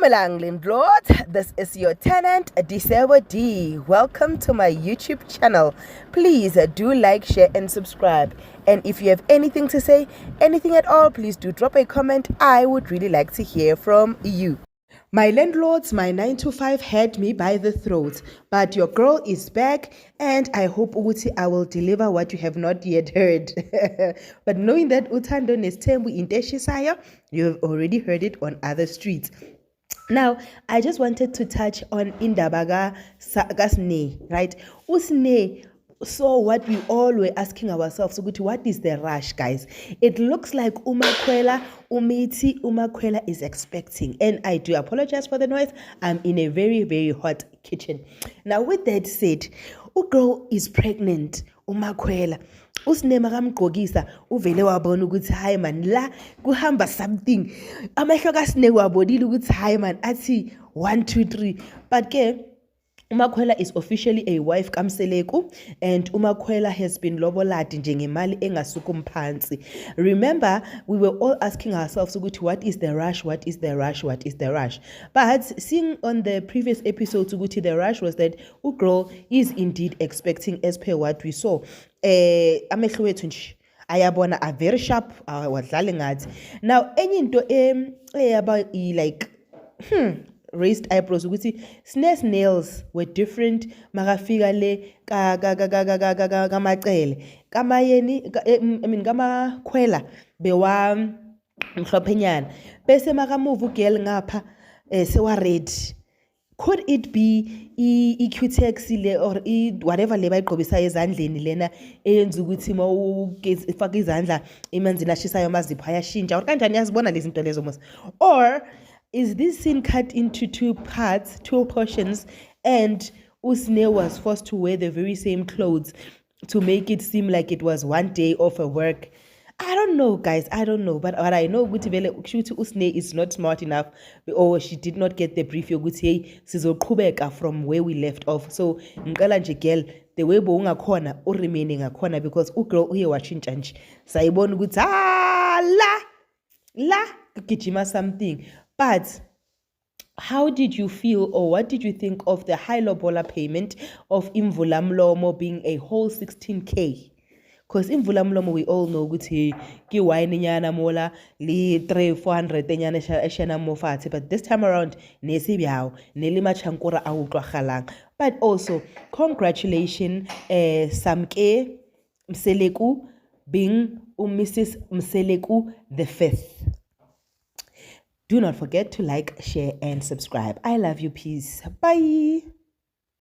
Dumelang landlords, this is your tenant Disebo D. Welcome to my YouTube channel. Please do like, share and subscribe. And if you have anything to say, anything at all, please do drop a comment. I would really like to hear from you. My landlords, my 9 to 5 had me by the throat, but your girl is back and I hope Uti I will deliver what you have not yet heard. But knowing that Utando Nestembu in Teshisaya, you have already heard it on other streets. Now, I just wanted to touch on Indabaga Gasne, right? Usne. So what we all were asking ourselves, what is the rush, guys? It looks like Umakwela is expecting. And I do apologize for the noise. I'm in a very, very hot kitchen. Now, with that said, girl is pregnant, Umakwela. Usinema kamgqokisa uvele wabona ukuthi hayi man la kuhamba something amehlo kaSine wabonile ukuthi hayi man athi 1 2 3 but ke Umakwela is officially a wife kaMseleku and Umakwela has been loboladi njengemali engasukumphansi. Remember, we were all asking ourselves ukuthi what is the rush, what is the rush, what is the rush? But seeing on the previous episode ukuthi the rush was that girl is indeed expecting as per what we saw. Amehlo wethu nje ayabona a very sharp wadlala ngathi. Now enye into about like raised eyebrows ukuthi Sine's nails were different makafika le kamacele kamayeni kamakhwela bewa mhlophenyana bese makamove ugirl ngapha sewa red. Could it be i-Cutex le or whatever le bayigqobisa ezandleni lena eyenza ukuthi mawufaka izandla emanzini ashisayo amazipho ayashintsha or kanjani yazibona lezi zinto lezo mos? Or is this scene cut into two portions, and Usne was forced to wear the very same clothes to make it seem like it was one day of a work? I don't know, guys. I don't know. But what I know, Usne is not smart enough, or she did not get the brief. From where we left off. So, ngicela nje girl, the way bonga khona or remaining a corner because girl uye washintsha nje. Sayibona ukuthi la gijima something. But how did you feel or what did you think of the high lobola payment of Imvula Mlomo being a whole 16K? Because Imvula Mlomo we all know ukuthi ki wine nyana mola li 300-400 nyana eshana mofati, but this time around nesibyawo nelima chankura awutlwa galang. But also congratulations Samke Mseleku being Mrs. Mseleku the 5th. Do not forget to like, share, and subscribe. I love you. Peace. Bye.